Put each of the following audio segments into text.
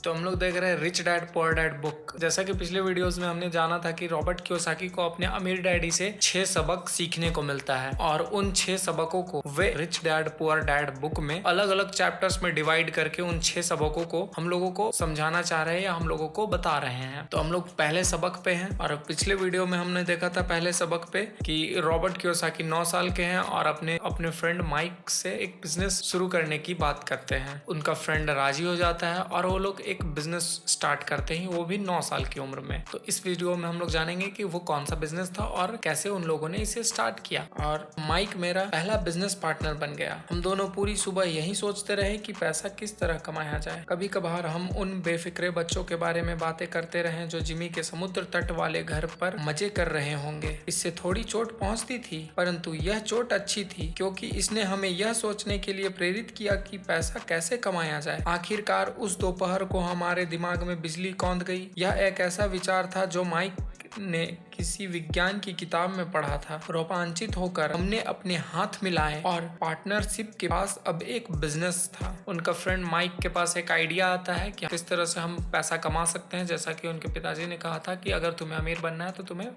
तो हम लोग देख रहे हैं rich dad poor dad book. जैसा कि पिछले वीडियोस में हमने जाना था कि रॉबर्ट कियोसाकी को अपने अमीर डैडी से 6 सबक सीखने को मिलता है और उन 6 सबकों को वे rich dad poor dad book में अलग अलग चैप्टर्स में डिवाइड करके उन 6 सबकों को हम लोगों को समझाना चाह रहे हैं या हम लोगों को बता रहे हैं। तो हम लोग पहले सबक पे हैं और पिछले वीडियो में हमने देखा था पहले सबक पे कि रॉबर्ट कियोसाकी 9 साल के हैं और अपने फ्रेंड माइक से एक बिजनेस शुरू करने की बात करते हैं। उनका फ्रेंड राजी हो जाता है और वो लोग एक बिजनेस स्टार्ट करते हैं, वो भी 9 साल की उम्र में। तो इस वीडियो में हम लोग जानेंगे कि वो कौन सा बिजनेस था और कैसे उन लोगों ने इसे स्टार्ट किया। और माइक मेरा पहला बिजनेस पार्टनर बन गया। हम दोनों पूरी सुबह यही सोचते रहे कि पैसा किस तरह कमाया जाए। कभी कभार हम उन बेफिक्रे बच्चों के बारे में बातें करते रहे जो जिमी के समुद्र तट वाले घर पर मजे कर रहे होंगे। इससे थोड़ी चोट पहुंचती थी, परंतु यह चोट अच्छी थी क्योंकि इसने हमें यह सोचने के लिए प्रेरित किया कि पैसा कैसे कमाया जाए। आखिरकार उस दोपहर को हमारे दिमाग में बिजली कौंध गई। यह एक ऐसा विचार था जो माइक ने किसी विज्ञान की किताब में पढ़ा था। रोमांचित होकर हमने अपने हाथ मिलाए और पार्टनरशिप के पास अब एक बिजनेस था। उनका फ्रेंड माइक के पास एक आइडिया आता है कि किस तरह से हम पैसा कमा सकते हैं। जैसा कि उनके पिताजी ने कहा था कि अगर तुम्हें अमीर बनना है तो तुम्हें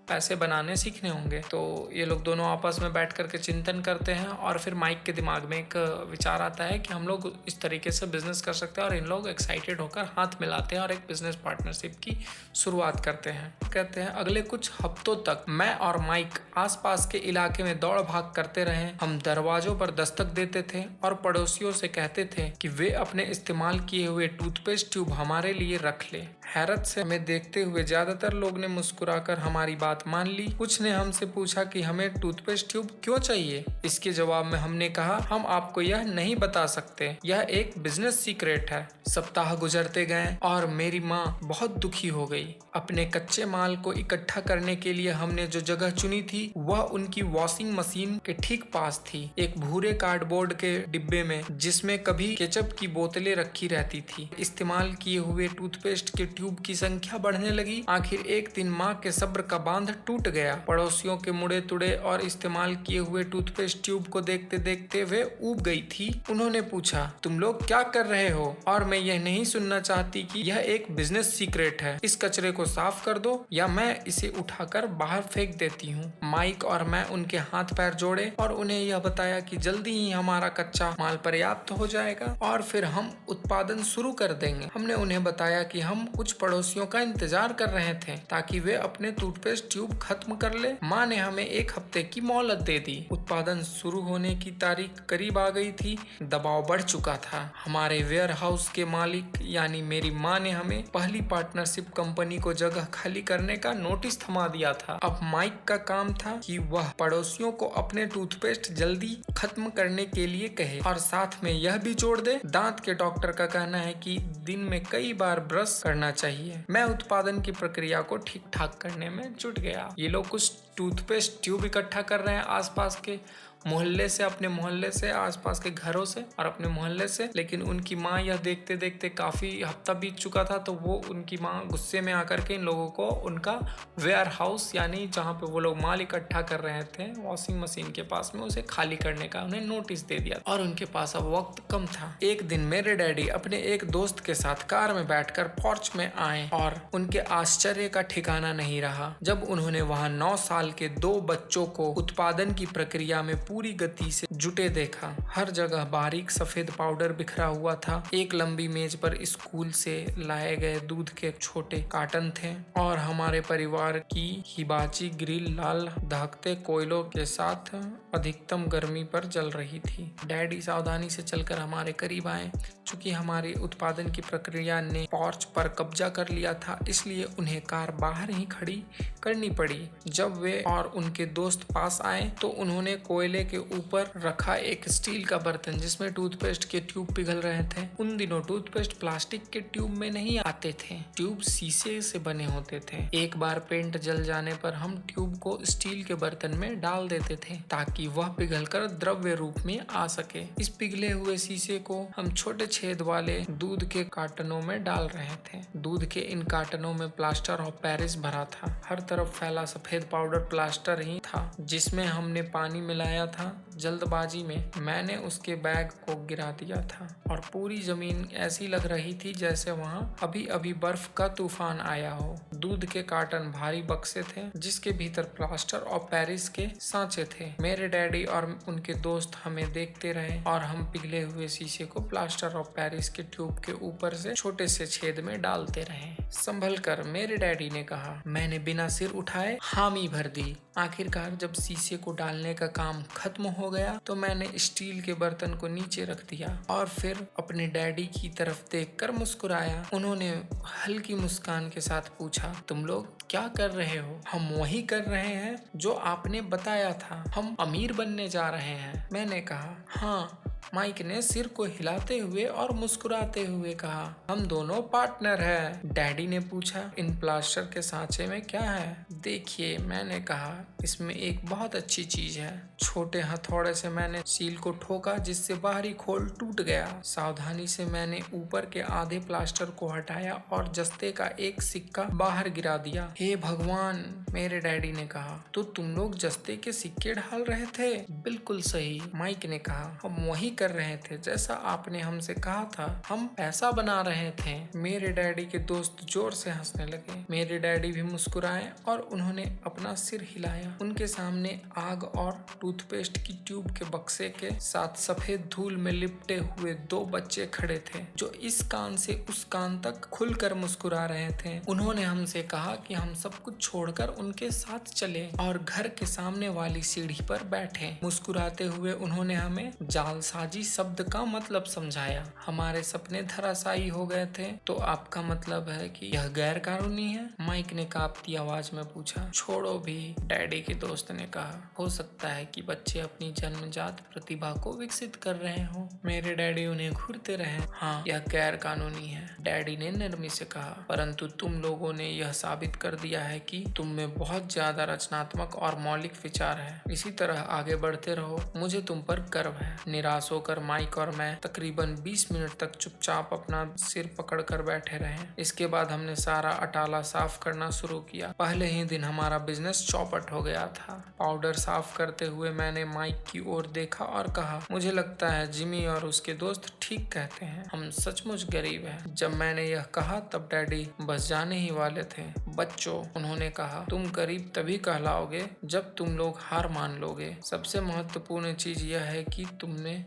पैसे बनाने सीखने होंगे। तो ये लोग दोनों आपस में बैठ करके चिंतन करते हैं और फिर माइक के दिमाग में एक विचार आता है कि हम लोग इस तरीके से बिजनेस कर सकते हैं और इन लोग एक्साइटेड होकर हाथ मिलाते हैं और एक बिजनेस पार्टनरशिप की शुरुआत करते हैं। कहते हैं अगले कुछ हफ्तों तक मैं और माइक आसपास के इलाके में दौड़ भाग करते रहे। हम दरवाजों पर दस्तक देते थे और पड़ोसियों से कहते थे कि वे अपने इस्तेमाल किए हुए टूथपेस्ट ट्यूब हमारे लिए रख ले। हैरत से हमें देखते हुए ज्यादातर लोग ने मुस्कुराकर हमारी बात मान ली। कुछ ने हमसे पूछा कि हमें टूथपेस्ट ट्यूब क्यों चाहिए। इसके जवाब में हमने कहा हम आपको यह नहीं बता सकते, यह एक बिजनेस सीक्रेट है। सप्ताह गुजरते गए और मेरी माँ बहुत दुखी हो गई। अपने कच्चे माल को इकट्ठा करने के लिए हमने जो जगह चुनी थी वह उनकी वॉशिंग मशीन के ठीक पास थी, एक भूरे कार्डबोर्ड के डिब्बे में जिसमें कभी केचप की बोतलें रखी रहती थी। इस्तेमाल किए हुए टूथपेस्ट के ट्यूब की संख्या बढ़ने लगी। आखिर एक दिन माँ के सब्र का बांध टूट गया। पड़ोसियों के मुड़े तुड़े और इस्तेमाल किए हुए टूथपेस्ट ट्यूब को देखते देखते वे ऊब गई थी। उन्होंने पूछा तुम लोग क्या कर रहे हो? और मैं यह नहीं सुनना चाहती कि यह एक बिजनेस सीक्रेट है। इस कचरे को साफ कर दो या मैं इसे उठाकर बाहर फेंक देती हूँ। माइक और मैं उनके हाथ पैर जोड़े और उन्हें यह बताया कि जल्दी ही हमारा कच्चा माल पर्याप्त हो जाएगा और फिर हम उत्पादन शुरू कर देंगे। हमने उन्हें बताया कि हम कुछ पड़ोसियों का इंतजार कर रहे थे ताकि वे अपने टूथपेस्ट ट्यूब खत्म कर ले। माँ ने हमें एक हफ्ते की मोहलत दे दी। उत्पादन शुरू होने की तारीख करीब आ गई थी। दबाव बढ़ चुका था। हमारे वेयर हाउस के मालिक यानी मेरी माँ ने हमें पहली पार्टनरशिप कंपनी को जगह खाली करने का नोटिस थमा दिया था। अब माइक का काम था कि वह पड़ोसियों को अपने टूथपेस्ट जल्दी खत्म करने के लिए कहे और साथ में यह भी जोड़ दे दांत के डॉक्टर का कहना है कि दिन में कई बार ब्रश करना चाहिए। मैं उत्पादन की प्रक्रिया को ठीक ठाक करने में जुट गया। ये लोग कुछ टूथपेस्ट ट्यूब इकट्ठा कर रहे हैं आसपास के मोहल्ले से, अपने मोहल्ले से, आसपास के घरों से और अपने मोहल्ले से। लेकिन उनकी माँ यह देखते देखते काफी हफ्ता बीत चुका था तो वो उनकी माँ गुस्से में आकर के इन लोगों को उनका वेयर हाउस यानी जहाँ पे वो लोग माल इकट्ठा कर रहे थे वॉशिंग मशीन के पास में उसे खाली करने का उन्हें नोटिस दे दिया और उनके पास अब वक्त कम था। एक दिन मेरे डैडी अपने एक दोस्त के साथ कार में बैठकर पोर्च में आए और उनके आश्चर्य का ठिकाना नहीं रहा जब उन्होंने वहाँ 9 साल के 2 बच्चों को उत्पादन की प्रक्रिया में पूरी गति से जुटे देखा। हर जगह बारीक सफेद पाउडर बिखरा हुआ था। एक लंबी मेज पर स्कूल से लाए गए दूध के छोटे कार्टन थे और हमारे परिवार की हिबाची ग्रिल लाल दहकते कोयलों के साथ अधिकतम गर्मी पर जल रही थी। डैडी सावधानी से चलकर हमारे करीब आए। चूंकि हमारी उत्पादन की प्रक्रिया ने पोर्च पर कब्जा कर लिया था इसलिए उन्हें कार बाहर ही खड़ी करनी पड़ी। जब वे और उनके दोस्त पास आए तो उन्होंने कोयले के ऊपर रखा एक स्टील का बर्तन जिसमें टूथपेस्ट के ट्यूब पिघल रहे थे। उन दिनों टूथपेस्ट प्लास्टिक के ट्यूब में नहीं आते थे, ट्यूब शीशे से बने होते थे। एक बार पेंट जल जाने पर हम ट्यूब को स्टील के बर्तन में डाल देते थे ताकि वह पिघलकर द्रव्य रूप में आ सके। इस पिघले हुए शीशे को हम छोटे छेद वाले दूध के कार्टनों में डाल रहे थे। दूध के इन कार्टनों में प्लास्टर ऑफ पेरिस भरा था। हर तरफ फैला सफेद पाउडर प्लास्टर ही था जिसमें हमने पानी मिलाया था। जल्दबाजी में मैंने उसके बैग को गिरा दिया था और पूरी जमीन ऐसी लग रही थी जैसे वहाँ अभी अभी बर्फ का तूफान आया हो। दूध के कार्टन भारी बक्से थे जिसके भीतर प्लास्टर और पेरिस के सांचे थे। मेरे डैडी और उनके दोस्त हमें देखते रहे और हम पिघले हुए शीशे को प्लास्टर और पेरिस के ट्यूब के ऊपर से छोटे से छेद में डालते रहे। संभल कर, मेरे डैडी ने कहा। मैंने बिना सिर उठाए हामी भर दी। आखिरकार जब शीशे को डालने का काम खत्म हो गया तो मैंने स्टील के बर्तन को नीचे रख दिया और फिर अपने डैडी की तरफ देखकर मुस्कुराया। उन्होंने हल्की मुस्कान के साथ पूछा, तुम लोग क्या कर रहे हो? हम वही कर रहे हैं जो आपने बताया था, हम अमीर बनने जा रहे हैं। मैंने कहा, हाँ। माइक ने सिर को हिलाते हुए और मुस्कुराते हुए कहा, हम दोनों पार्टनर हैं। डैडी ने पूछा, इन प्लास्टर के सांचे में क्या है? देखिए, मैंने कहा, इसमें एक बहुत अच्छी चीज है। छोटे हथौड़े से मैंने सील को ठोका जिससे बाहरी खोल टूट गया। सावधानी से मैंने ऊपर के आधे प्लास्टर को हटाया और जस्ते का एक सिक्का बाहर गिरा दिया। हे भगवान, मेरे डैडी ने कहा, तो तुम लोग जस्ते के सिक्के ढाल रहे थे? बिल्कुल सही, माइक ने कहा, हम वही कर रहे थे जैसा आपने हमसे कहा था, हम पैसा बना रहे थे। मेरे डैडी के दोस्त जोर से हंसने लगे। मेरे डैडी भी मुस्कुराए और उन्होंने अपना सिर हिलाया। उनके सामने आग और टूथपेस्ट की ट्यूब के बक्से के साथ सफेद धूल में लिपटे हुए दो बच्चे खड़े थे जो इस कान से उस कान तक खुलकर मुस्कुरा रहे थे। उन्होंने हमसे कहा कि हम सब कुछ छोड़कर उनके साथ चले और घर के सामने वाली सीढ़ी पर बैठे। मुस्कुराते हुए उन्होंने हमें जालसाजी शब्द का मतलब समझाया। हमारे सपने धराशायी हो गए थे। तो आपका मतलब है कि यह गैर कानूनी है? माइक ने कांपती आवाज में पूछा। छोड़ो भी, डैडी के दोस्त ने कहा, हो सकता है कि बच्चे अपनी जन्मजात प्रतिभा को विकसित कर रहे हो। मेरे डैडी उन्हें घूरते रहे। हाँ, यह गैर कानूनी है, डैडी ने नरमी से कहा, परंतु तुम लोगों ने यह साबित कर दिया है कि तुम में बहुत ज्यादा रचनात्मक और मौलिक विचार है। इसी तरह आगे बढ़ते रहो, मुझे तुम पर गर्व है। निराश होकर माइक और मैं तकरीबन 20 मिनट तक चुपचाप अपना सिर पकड़कर बैठे रहे। इसके बाद हमने सारा अटाला साफ करना शुरू किया। पहले ही दिन हमारा बिजनेस चौपट हो गया था। पाउडर साफ करते हुए मैंने माइक की ओर देखा और कहा, मुझे लगता है जिमी और उसके दोस्त ठीक कहते हैं, हम सचमुच गरीब हैं। जब मैंने यह कहा तब डैडी बस जाने ही वाले थे। बच्चों, उन्होंने कहा, तुम गरीब तभी कहलाओगे जब तुम लोग हार मान लोगे। सबसे महत्वपूर्ण चीज यह है कि तुमने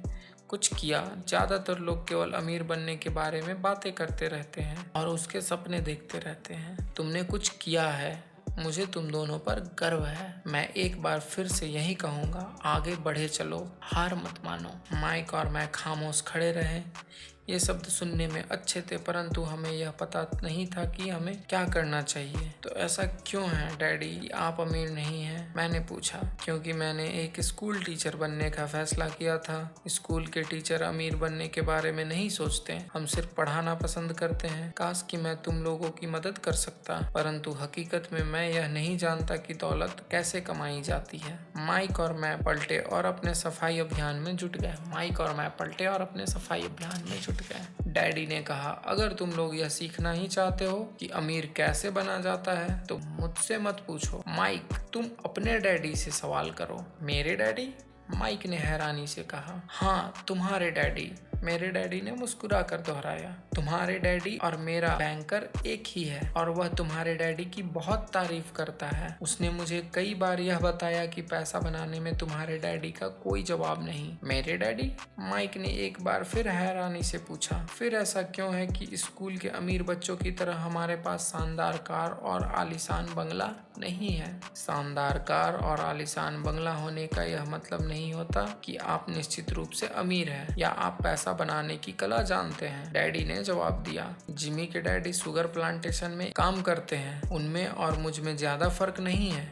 कुछ किया। ज्यादातर लोग केवल अमीर बनने के बारे में बातें करते रहते हैं और उसके सपने देखते रहते हैं। तुमने कुछ किया है, मुझे तुम दोनों पर गर्व है। मैं एक बार फिर से यही कहूँगा, आगे बढ़े चलो, हार मत मानो। माइक और मैं खामोश खड़े रहे। ये शब्द सुनने में अच्छे थे परंतु हमें यह पता नहीं था कि हमें क्या करना चाहिए। तो ऐसा क्यों है डैडी, आप अमीर नहीं हैं? मैंने पूछा। क्योंकि मैंने एक स्कूल टीचर बनने का फैसला किया था। स्कूल के टीचर अमीर बनने के बारे में नहीं सोचते, हम सिर्फ पढ़ाना पसंद करते हैं। काश कि मैं तुम लोगों की मदद कर सकता, परंतु हकीकत में मैं यह नहीं जानता कि दौलत कैसे कमाई जाती है। माइक और मैं पलटे और अपने सफाई अभियान में जुट गए। डैडी ने कहा, अगर तुम लोग यह सीखना ही चाहते हो कि अमीर कैसे बना जाता है तो मुझसे मत पूछो। माइक, तुम अपने डैडी से सवाल करो। मेरे डैडी? माइक ने हैरानी से कहा। हाँ, तुम्हारे डैडी, मेरे डैडी ने मुस्कुरा कर दोहराया। तुम्हारे डैडी और मेरा बैंकर एक ही है और वह तुम्हारे डैडी की बहुत तारीफ करता है। उसने मुझे कई बार यह बताया कि पैसा बनाने में तुम्हारे डैडी का कोई जवाब नहीं। मेरे डैडी? माइक ने एक बार फिर हैरानी से पूछा। फिर ऐसा क्यों है कि स्कूल के अमीर बच्चों की तरह हमारे पास शानदार कार और आलीशान बंगला नहीं है? शानदार कार और आलीशान बंगला होने का यह मतलब नहीं होता कि आप निश्चित रूप से अमीर हैं या आप पैसा बनाने की कला जानते हैं, डैडी ने जवाब दिया। जिमी के डैडी शुगर प्लांटेशन में काम करते हैं। उनमें और मुझ में ज्यादा फर्क नहीं है।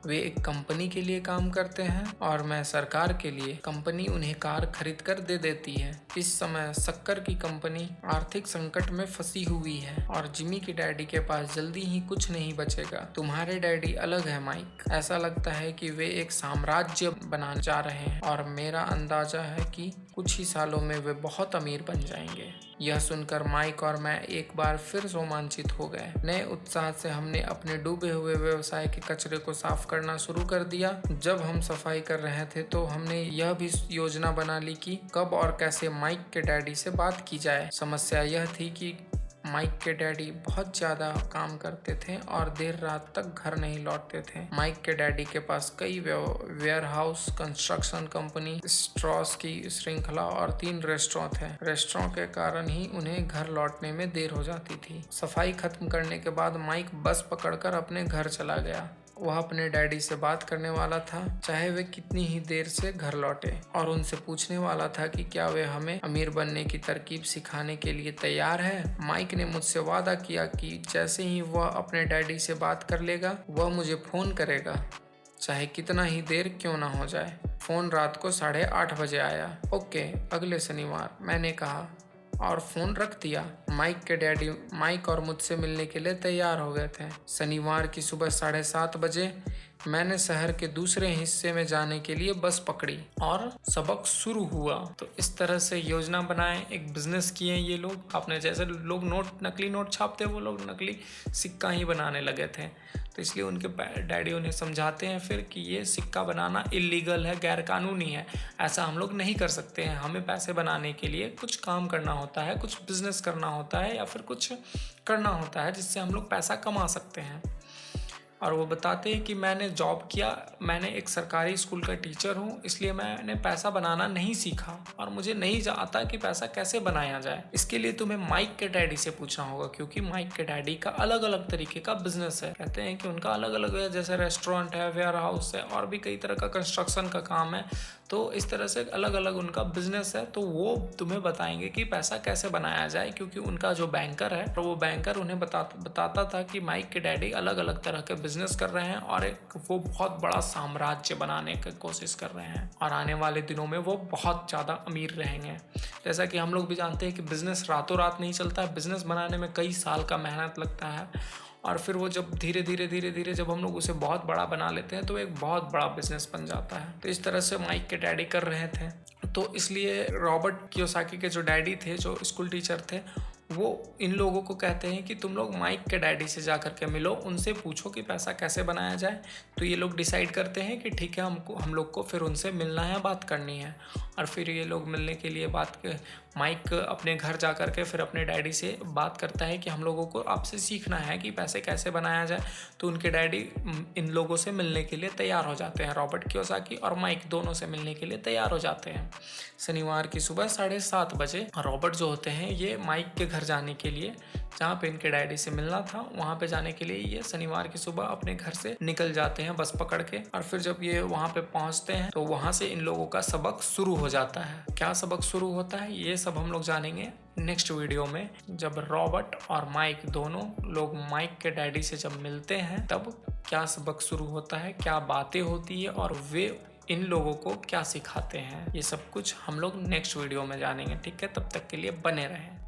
वे एक कंपनी के लिए काम करते हैं और मैं सरकार के लिए। कंपनी उन्हें कार खरीद कर दे देती है। इस समय शक्कर की कंपनी आर्थिक संकट में फंसी हुई है और जिमी के डैडी के पास जल्दी ही कुछ नहीं बचेगा। तुम्हारे डैडी अलग है माइक, ऐसा लगता है कि वे एक साम्राज्य बनाने जा रहे हैं और मेरा अंदाजा है कि कुछ ही सालों में वे बहुत अमीर बन जाएंगे। यह सुनकर माइक और मैं एक बार फिर रोमांचित हो गए। नए उत्साह से हमने अपने डूबे हुए व्यवसाय के कचरे को साफ करना शुरू कर दिया। जब हम सफाई कर रहे थे तो हमने यह भी योजना बना ली कि कब और कैसे माइक के डैडी से बात की जाए। समस्या यह थी कि माइक के डैडी बहुत ज़्यादा काम करते थे और देर रात तक घर नहीं लौटते थे। माइक के डैडी के पास कई वेयरहाउस, कंस्ट्रक्शन कंपनी, स्ट्रॉस की श्रृंखला और 3 रेस्टोरेंट थे। रेस्टोरेंट के कारण ही उन्हें घर लौटने में देर हो जाती थी। सफाई खत्म करने के बाद माइक बस पकड़कर अपने घर चला गया। वह अपने डैडी से बात करने वाला था, चाहे वे कितनी ही देर से घर लौटे, और उनसे पूछने वाला था कि क्या वे हमें अमीर बनने की तरकीब सिखाने के लिए तैयार है। माइक ने मुझसे वादा किया कि जैसे ही वह अपने डैडी से बात कर लेगा वह मुझे फ़ोन करेगा, चाहे कितना ही देर क्यों ना हो जाए। फ़ोन रात को 8:30 बजे आया। ओके, अगले शनिवार, मैंने कहा और फ़ोन रख दिया। माइक के डैडी माइक और मुझसे मिलने के लिए तैयार हो गए थे। शनिवार की सुबह 7:30 बजे मैंने शहर के दूसरे हिस्से में जाने के लिए बस पकड़ी और सबक शुरू हुआ। तो इस तरह से योजना बनाए, एक बिजनेस किए ये लोग। अपने जैसे लोग नकली नोट छापते, वो लोग नकली सिक्का ही बनाने लगे थे। तो इसलिए उनके डैडी उन्हें समझाते हैं फिर कि ये सिक्का बनाना इलीगल है, गैर कानूनी है, ऐसा हम लोग नहीं कर सकते हैं। हमें पैसे बनाने के लिए कुछ काम करना होता है, कुछ बिजनेस करना होता है या फिर कुछ करना होता है जिससे हम लोग पैसा कमा सकते हैं। और वो बताते हैं कि मैंने जॉब किया, मैंने एक सरकारी स्कूल का टीचर हूँ, इसलिए मैंने पैसा बनाना नहीं सीखा और मुझे नहीं आता कि पैसा कैसे बनाया जाए। इसके लिए तुम्हें माइक के डैडी से पूछना होगा, क्योंकि माइक के डैडी का अलग अलग तरीके का बिजनेस है। कहते हैं कि उनका अलग अलग है, जैसे रेस्टोरेंट है, वेयर हाउस है और भी कई तरह का कंस्ट्रक्शन का काम है। तो इस तरह से अलग अलग उनका बिजनेस है। तो वो तुम्हें बताएंगे कि पैसा कैसे बनाया जाए, क्योंकि उनका जो बैंकर है, तो वो बैंकर उन्हें बताता था कि माइक के डैडी अलग अलग तरह के बिजनेस कर रहे हैं और एक वो बहुत बड़ा साम्राज्य बनाने की कोशिश कर रहे हैं और आने वाले दिनों में वो बहुत ज़्यादा अमीर रहेंगे। जैसा कि हम लोग भी जानते हैं कि बिजनेस रातों रात नहीं चलता है। बिजनेस बनाने में कई साल का मेहनत लगता है और फिर वो जब धीरे धीरे जब हम लोग उसे बहुत बड़ा बना लेते हैं तो एक बहुत बड़ा बिजनेस बन जाता है। तो इस तरह से माइक के डैडी कर रहे थे। तो इसलिए रॉबर्ट कियोसाकी के जो डैडी थे, जो स्कूल टीचर थे, वो इन लोगों को कहते हैं कि तुम लोग माइक के डैडी से जा करके मिलो, उनसे पूछो कि पैसा कैसे बनाया जाए। तो ये लोग डिसाइड करते हैं कि ठीक है, हम लोग को फिर उनसे मिलना है, बात करनी है। और फिर ये लोग मिलने के लिए माइक अपने घर जा कर के फिर अपने डैडी से बात करता है कि हम लोगों को आपसे सीखना है कि पैसे कैसे बनाया जाए। तो उनके डैडी इन लोगों से मिलने के लिए तैयार हो जाते हैं। रॉबर्ट कियोसाकी और माइक दोनों से मिलने के लिए तैयार हो जाते हैं। शनिवार की सुबह 7:30 बजे रॉबर्ट जो होते हैं, ये माइक के घर जाने के लिए, जहाँ पे इनके डैडी से मिलना था, वहाँ पे जाने के लिए ये शनिवार की सुबह अपने घर से निकल जाते हैं बस पकड़ के। और फिर जब ये वहाँ पे पहुँचते हैं तो वहाँ से इन लोगों का सबक शुरू हो जाता है। क्या सबक शुरू होता है ये सब हम लोग जानेंगे नेक्स्ट वीडियो में, जब रॉबर्ट और माइक दोनों लोग माइक के डैडी से जब मिलते हैं तब क्या सबक शुरू होता है, क्या बातें होती है और वे इन लोगों को क्या सिखाते हैं। ये सब कुछ हम लोग नेक्स्ट वीडियो में जानेंगे। ठीक है, तब तक के लिए बने रहें।